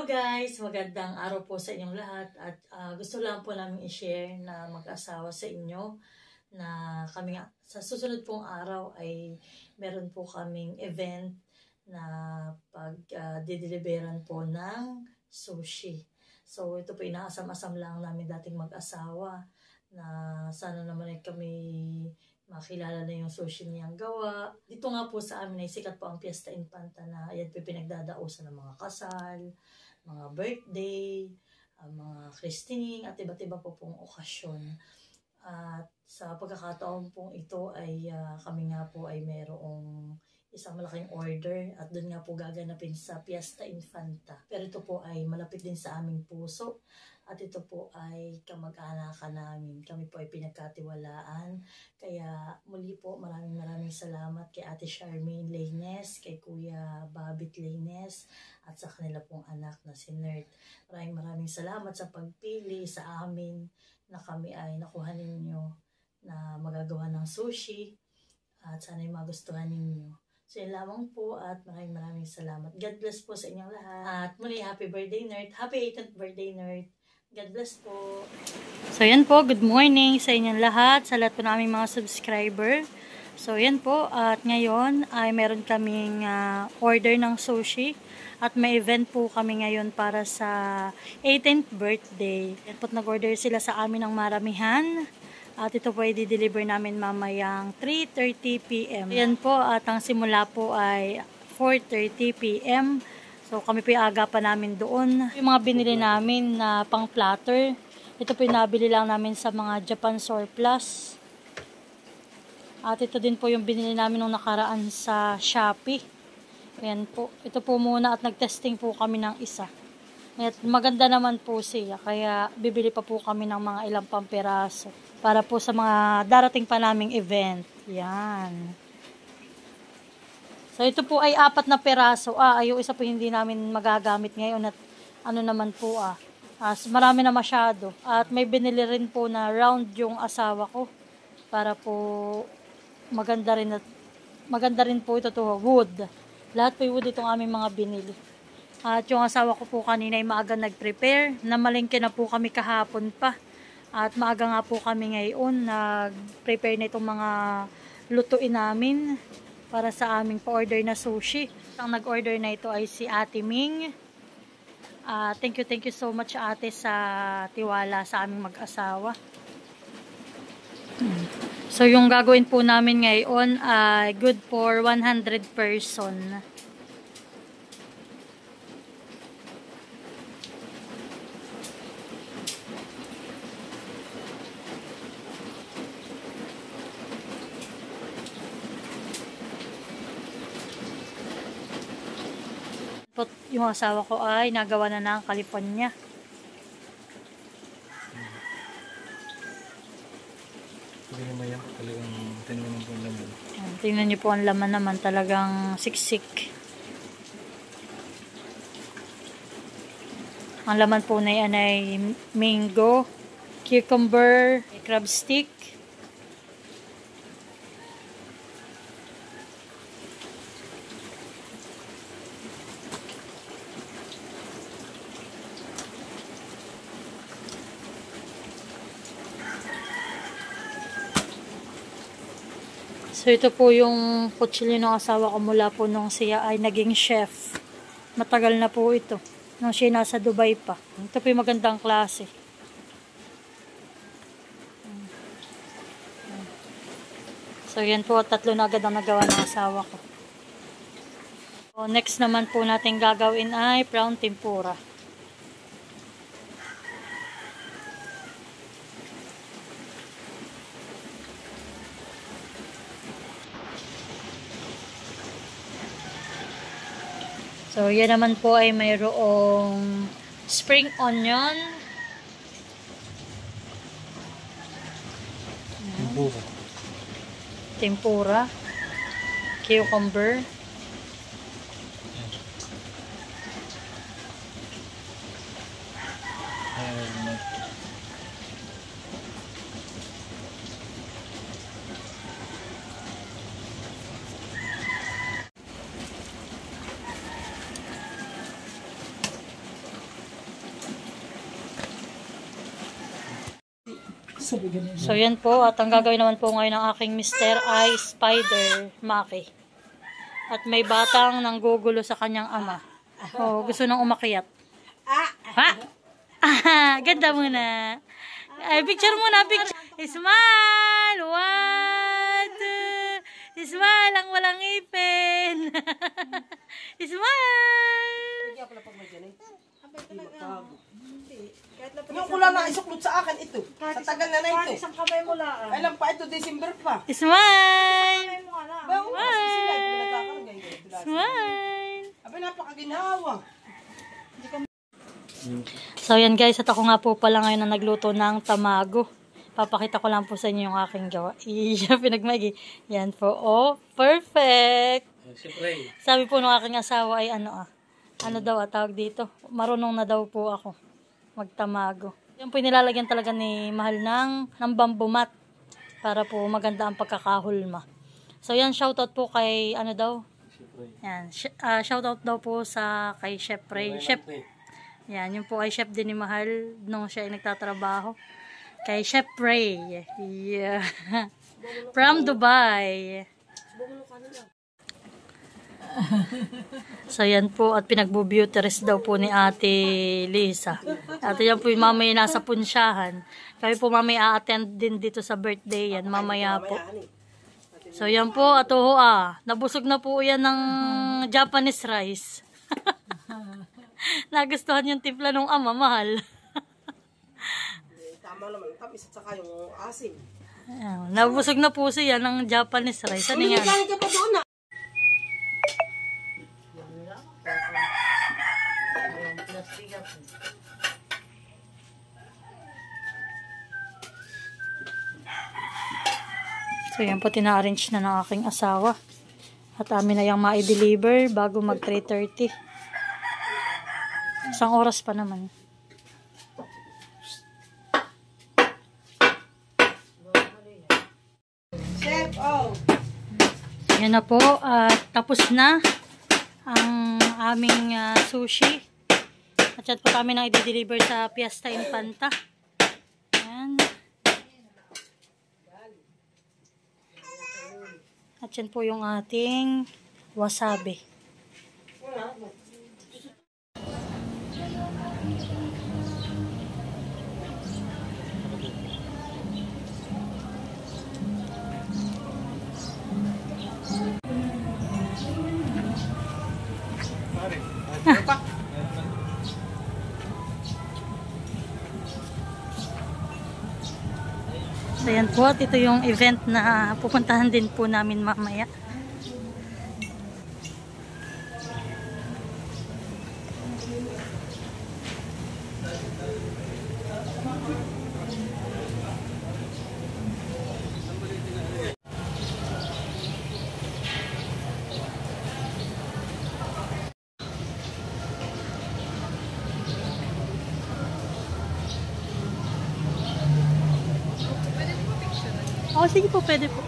Hello guys! Magandang araw po sa inyong lahat at gusto lang po namin i-share na mag-asawa sa inyo na kami sa susunod pong araw ay meron po kaming event na pag-deliveran po ng sushi. So ito po inaasam-asam lang namin dating mag-asawa na sana naman ay kami makilala na yung sushi niyang gawa. Dito nga po sa amin ay sikat po ang Fiesta Infanta na yan po pinagdadausan ng mga kasal, mga birthday, mga christening at iba't iba po pong okasyon. At sa pagkakataon pong ito ay kami nga po ay mayroong isang malaking order at doon nga po gaganapin sa Fiesta Infanta. Pero ito po ay malapit din sa aming puso at ito po ay kamag-anakan namin. Kami po ay pinagkatiwalaan. Kaya muli po maraming salamat kay Ate Charmaine Laines, kay Kuya Babit Laines at sa kanila pong anak na si Nert. Maraming salamat sa pagpili sa amin na kami ay nakuha ninyo na magagawa ng sushi at sana'y magustuhan ninyo. So yun lamang po at maraming salamat. God bless po sa inyong lahat. At muli, happy birthday, Nert. Happy 18th birthday, Nert. God bless po. So yan po, good morning sa inyong lahat, sa lahat po naming mga subscriber. So yan po, at ngayon ay meron kaming order ng sushi. At may event po kami ngayon para sa 18th birthday. Yan po, nag-order sila sa amin ng maramihan. At ito po ay di-deliver namin mamayang 3:30 PM. Yan po, at ang simula po ay 4:30 PM. So kami po yung agapan namin doon. Yung mga binili namin na pang platter, ito po yung nabili lang namin sa mga Japan Surplus. At ito din po yung binili namin nung nakaraan sa Shopee. Ayan po. Ito po muna at nag-testing po kami ng isa. At maganda naman po siya. Kaya bibili pa po kami ng mga ilang pampiraso para po sa mga darating pa naming event. Yan. So ito po ay 4 na piraso. Yung isa po hindi namin magagamit ngayon at ano naman po marami na masyado. At may binili rin po na round yung asawa ko para po maganda rin po ito to wood. Lahat po wood itong aming mga binili. At yung asawa ko po kanina ay maaga nag-prepare. Namalengke na po kami kahapon pa. At maaga nga po kami ngayon nag-prepare na itong mga lutuin namin para sa aming pa-order na sushi. Ang nag-order na ito ay si Ate Ming. Thank you so much ate sa tiwala sa aming mag-asawa. So yung gagawin po namin ngayon ay good for 100 person. Yung asawa ko ay nagawa na ng California. Hindi naman yan. Talagang tinanong po ang laman. Tingnan niyo po ang laman naman. Talagang siksik. Ang laman po na yan ay mango, cucumber, crab stick. So ito po yung kutsilyo ng asawa ko mula po nung siya ay naging chef. Matagal na po ito. Nung siya nasa Dubai pa. Ito po yung magandang klase. So yan po, 3 na agad ang nagawa ng asawa ko. So, next naman po natin gagawin ay prawn tempura. So, yan naman po ay mayroong spring onion. Tempura. Cucumber. So yan po, at ang gagawin naman po ngayon ng aking mister ay spider maki. At may batang nanggugulo sa kanyang ama. Oh, gusto nang umakyat. Ha? Ganda muna. Ay, picture muna, picture. Smile! 1, 2. Smile ang walang ipin. Smile! Yung ulan na isuklot sa akin ito. Sa tagal na ito. Isang kamay mo lang. Alam pa ito, December pa. Smile! Kamay mo nga lang. Bago nga sila, ito nagkakaragay. Smile! Abay, napakaginawa. So yan guys, at ako nga po pala ngayon na nagluto ng tamago. Papakita ko lang po sa inyo yung aking gawa. Iya, pinagmagi. Yan po. Oh, perfect! Siyempre. Sabi po ng aking asawa ay ano daw tawag dito. Marunong na daw po ako magtamago. Yan po nilalagyan talaga ni Mahal ng bamboo mat para po maganda ang pagkakahulma. So yan, shoutout po kay daw. Yan, shoutout daw po sa kay Chef Ray. Chef. Yan, yun po ay chef din ni Mahal nung siya ay nagtatrabaho. Kay Chef Ray. Yeah. From Dubai. So yan po, at pinagbo-beauty rest daw po ni Ate Lisa. At yan po yung mamaya nasa punsyahan. Kami po mamaya a-attend din dito sa birthday yan, mamaya po. So yan po, at nabusog na po yan ng Japanese rice. Nagustuhan yung timpla ng ama, Mahal. Tama naman, tamis at saka yung asim. Ayan, nabusog na po siya ng Japanese rice. Ano nga? Umilikain ka pa doon na. So yan po, tina-arrange na ng aking asawa. At amin na yung ma-deliver bago mag 3:30. Isang oras pa naman. Chef, oh. Yan na po, tapos na ang aming sushi. At yan po kami na i-deliver sa Fiesta Infanta. Yan. At yan po yung ating wasabi. So yan po, at ito yung event na pupuntahan din po namin mamaya. Oh, sige po, pwede po.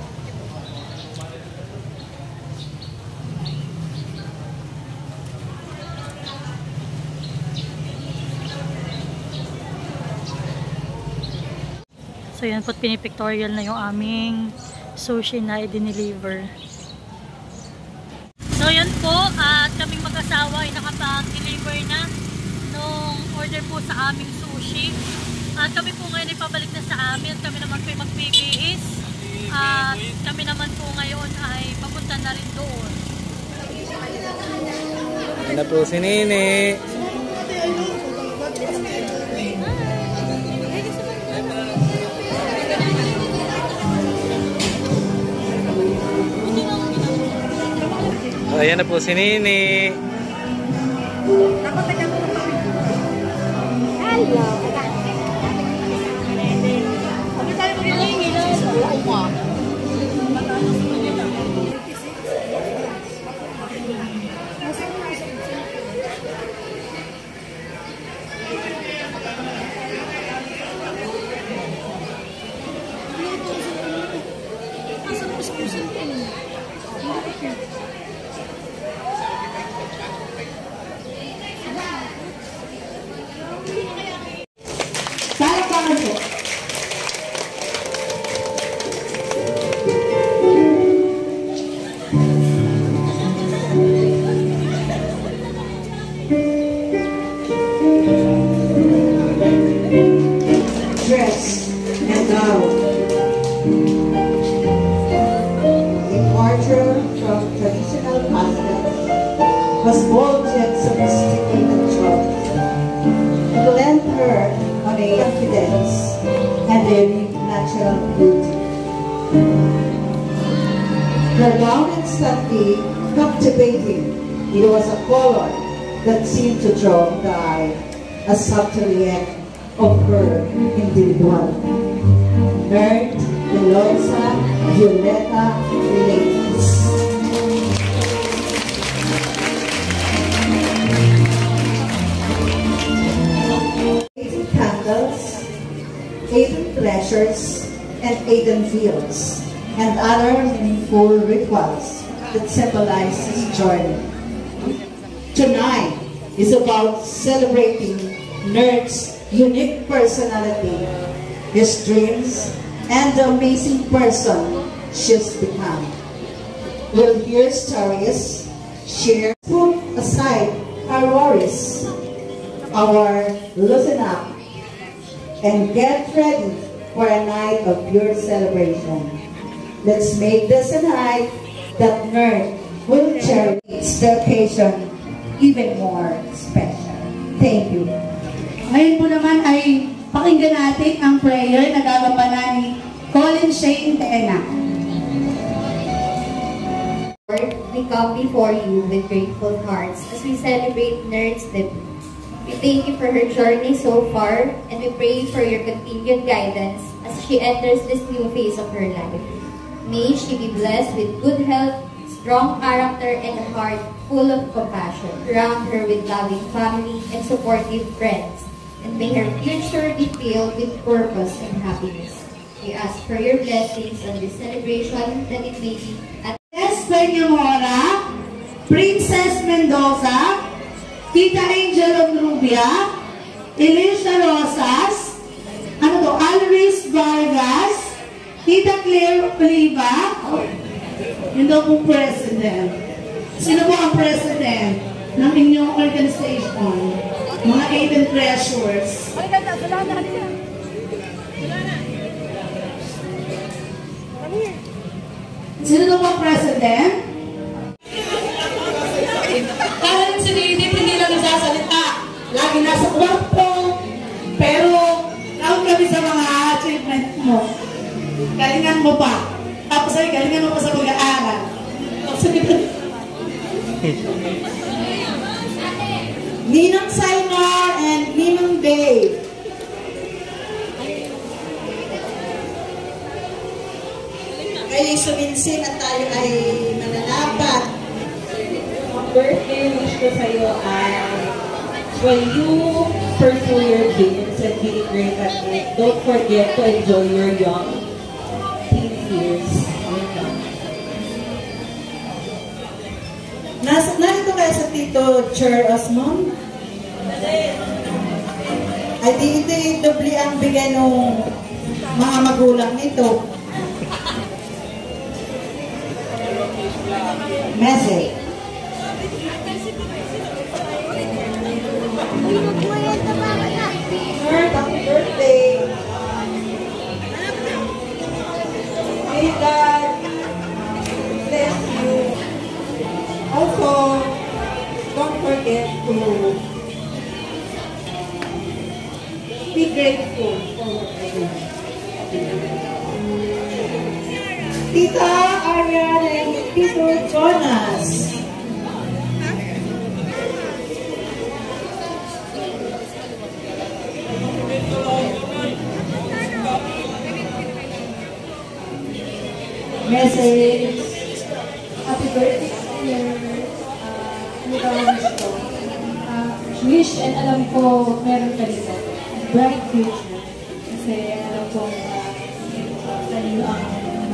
So yan po, pinipictorial na yung aming sushi na i-deliver. So yan po, at kaming mag-asawa ay nakapag-deliver na nung order po sa aming sushi. At kami po ngayon ay pabalik na sa amin at kami naman po ay magbibihis. At kami naman po ngayon ay papunta na rin doon. Yan na po si Nini. Ayan na po si Nini. and their natural beauty. Her gown and study captivating. It was a color that seemed to draw the eye, a subtlety of her individuality. Nerd Eloisa Violeta Leyes. Candles, Aiden pleasures, and Aiden fields, and other meaningful rituals that symbolize his journey. Tonight is about celebrating Nerd's unique personality, his dreams, and the amazing person she's become. We'll hear stories, share, put aside our worries, our loosen up, and get ready for a night of pure celebration. Let's make this a night that Nerd will cherish the occasion even more special. Thank you. Ngayon po naman ay pakinggan natin ang prayer na gagampanan ni Colin Shane Tena. Lord, we come before you with grateful hearts as we celebrate Nerd's debut. We thank you for her journey so far, and we pray for your continued guidance as she enters this new phase of her life. May she be blessed with good health, strong character, and a heart full of compassion. Surround her with loving family and supportive friends, and may her future be filled with purpose and happiness. We ask for your blessings on this celebration, that it may be at Peña Mora, Princess Mendoza, Tita Angel of Rubia, Elisha Rosas, Alris Vargas, Tita Claire Oliva, yun daw pong president. Sino po ang president ng inyong organization? Mga Aiden Treasures. Sino daw po ang president? Parang si David hindi lang nagsasalita. Lagi nasa kwarto. Pero, tawag kami sa mga achievement mo. Galingan mo pa. Tapos ay galingan mo pa sa pag-aaral. Ninang Saimar and Ninang Dave. Kayo suminsin at tayo ay mananapat. Ang birthday wish ko sa'yo ay when you pursue your dreams and be great at it, don't forget to enjoy your young teen years. Narito kayo sa Tito Cher Osmond? Ay di ito yung doble ang bigay ng mga magulang nito. Message. Happy birthday. May God bless you. Also, don't forget to be grateful for whatever. Tita Arian and Tito Jonas. Message. Happy birthday, dear. Ano ba ang wish ko? Wish and alam ko meron ka dito. Bright future. Kasi alam ko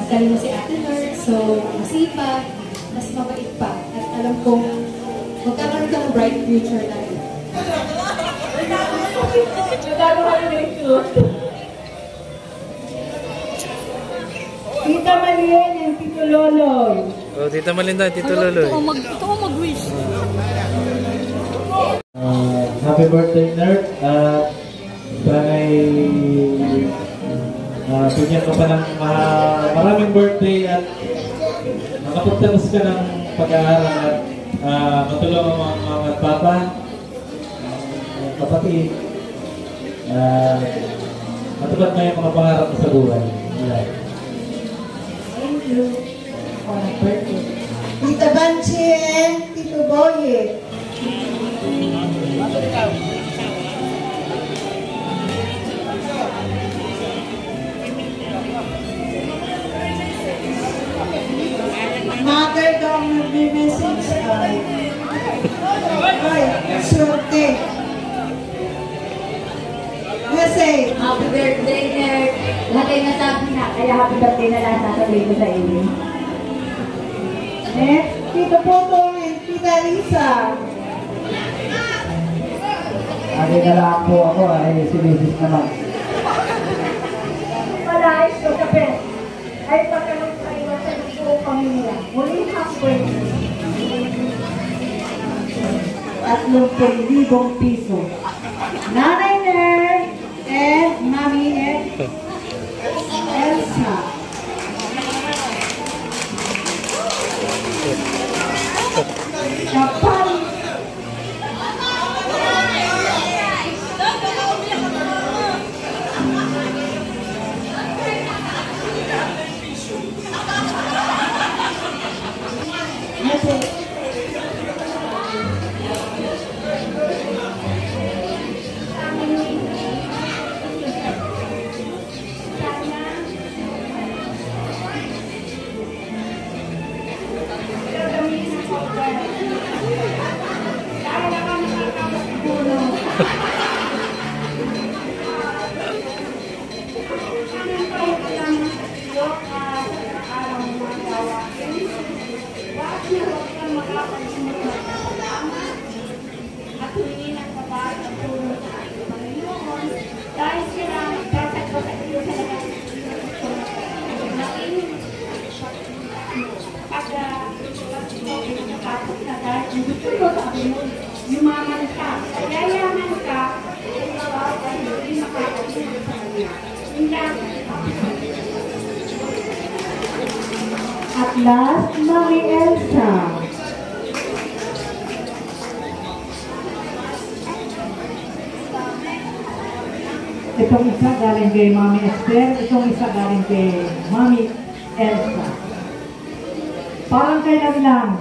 magaling mo si Ate Nerd, so masipag, mas mabait pa. At alam kong magkakaroon ka ng bright future na rin. Tita Malien and Tito Loloy. Oh, Tita Malinda, Tito Loloy. Ito ko mag-wish. Happy birthday, Nerd. Sana'y bigyan ka pa ng maraming birthday at nakapagtapos ka ng pag-aaral at matulungan ang mga papa, kapatid. matupad mo yung mga pangarap mo sa buhay. Yeah. Thank you for the birthday. Tita Banchi and Tito Boye. Mother daw nag-message ay, swerte. Message. Happy birthday, Nerd. Lahat ay nasabi na, kaya happy birthday na lang sasabihin ko sa inyo. Next, Tito Potong and Tita Lisa. Lagi na lang po ako ay sinisis naman. Malayos ko kape. Ay pagkaroon sa iwan sa buong pamilya. Muling happy birthday. 30,000 piso. Nanay Nerd and Mami and Elsa. Kapal. Yumaman ka, yayaman ka, hindi makakatulog sa kanya. At last, Mami Elsa. Itong isa galing kay Mami Esther, itong isa galing kay Mami Elsa. Parang kailan lang,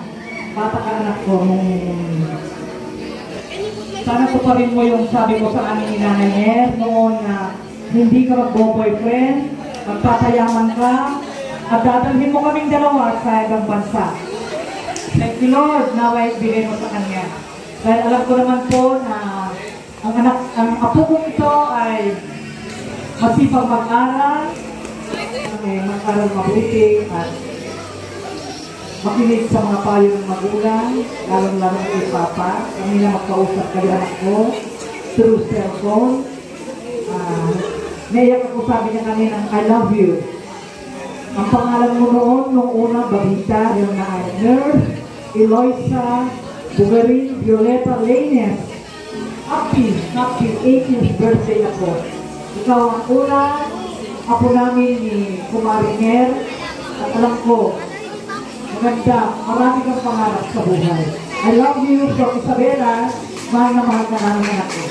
patakaanak ko nung sana tuparin mo yung sabi mo sa amin ni Nanay Ner noon na hindi ka mag-boyfriend, magpapayaman ka, at dadalhin mo kaming dalawa sa ibang bansa. Thank you Lord, naway bigay mo sa kanya. Dahil alam ko naman po na ang apo kong ito ay masipag mag-aral, mag-aral mabuti at makinig sa mga payo ng magulang, lalong-lalo kay Papa. Kami na magkausap kay anak ko through cellphone. Naiyak ako, sabi niya kanina, I love you. Ang pangalan mo noon, nung una, Babita, yung na Nurse, Eloisa, Bugarin, Violeta, Lainez. Happy 18th birthday ako. Ikaw ang una, apo namin ni Kumari Ner, at alam ko, maganda, marami kang pangarap sa buhay. I love you from Isabela, mahal na mahal ka namin anak ko.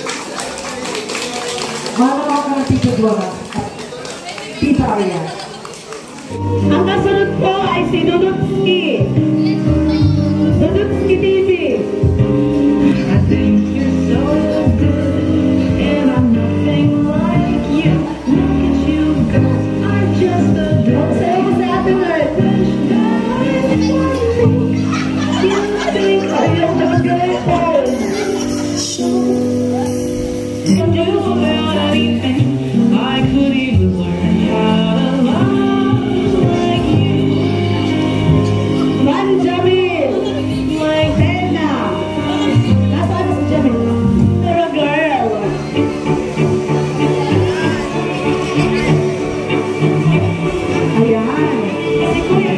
Mahal na mahal ka ng Tito Dora at Tita Aria. Ang kasunod po ay si Dudutski. Dudutski TV. I think you're so good and I'm nothing like you. Look at you, girl, I'm just a girl. Say what's happening? You think I am the good boy? You do anything I could even learn how to love like you. Run, Jamil! Like Zena! Nasaan si Jamil? You're a girl! Ayan! Kasi kuya!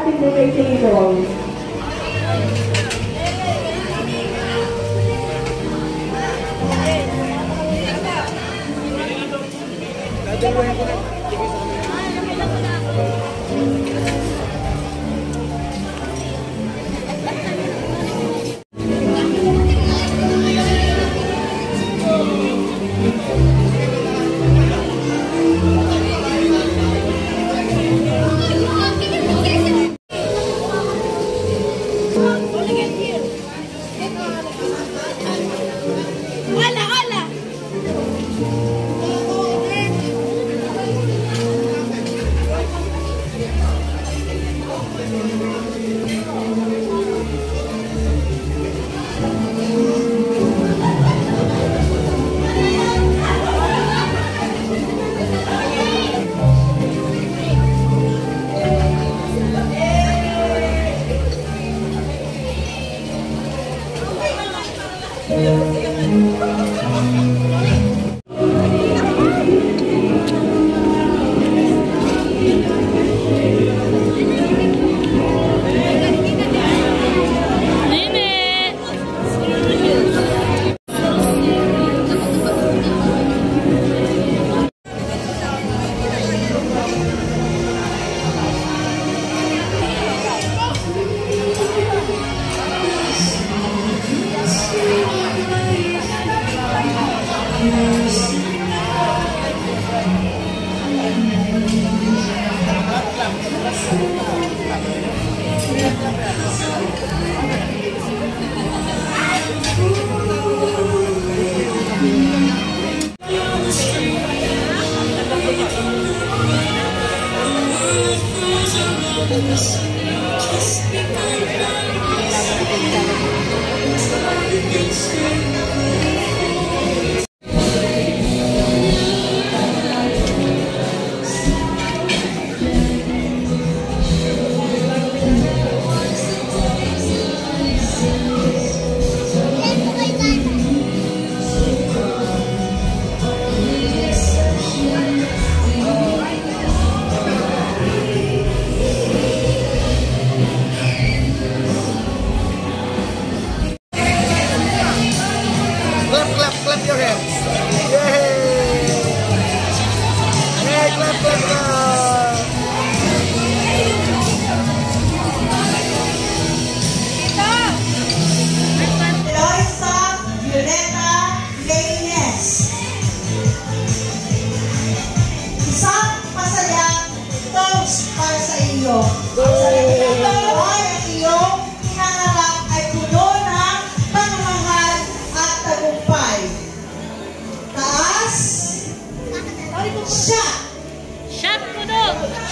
ating buffet table.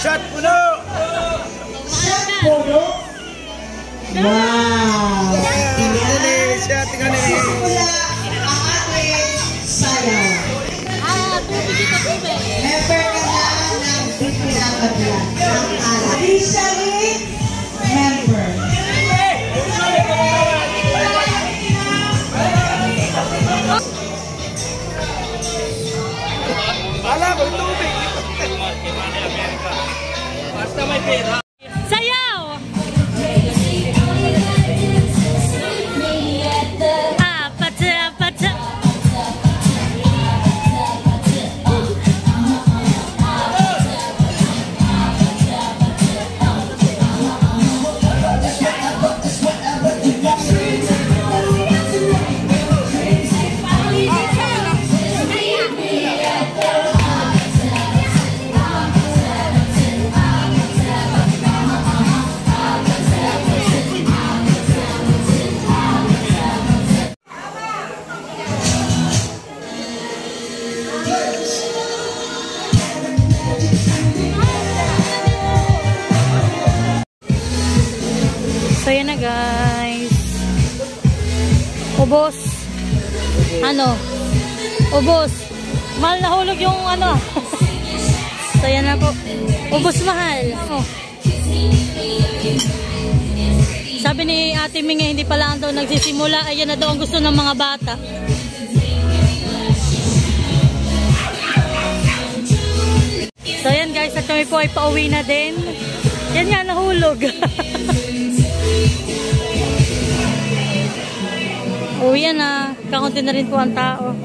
Shot puno! Shot puno! Wow! Tingnan ni! Simula ang ating sayaw. Member ka na ng pinapaglan ng ala. Officially, member. Alam mo, tubig! Basta may pera. Sayaw! So yan na guys. Ubos. Ano? Ubos. Mahal na hulog yung ano. So yan na po. Ubos mahal. Oh. Sabi ni Ate Ming hindi pa lang daw nagsisimula. Ayan na daw ang gusto ng mga bata. So yan guys, at kami po ay pauwi na din. Yan nga, nahulog. Yan na. Kakunti na rin po ang tao.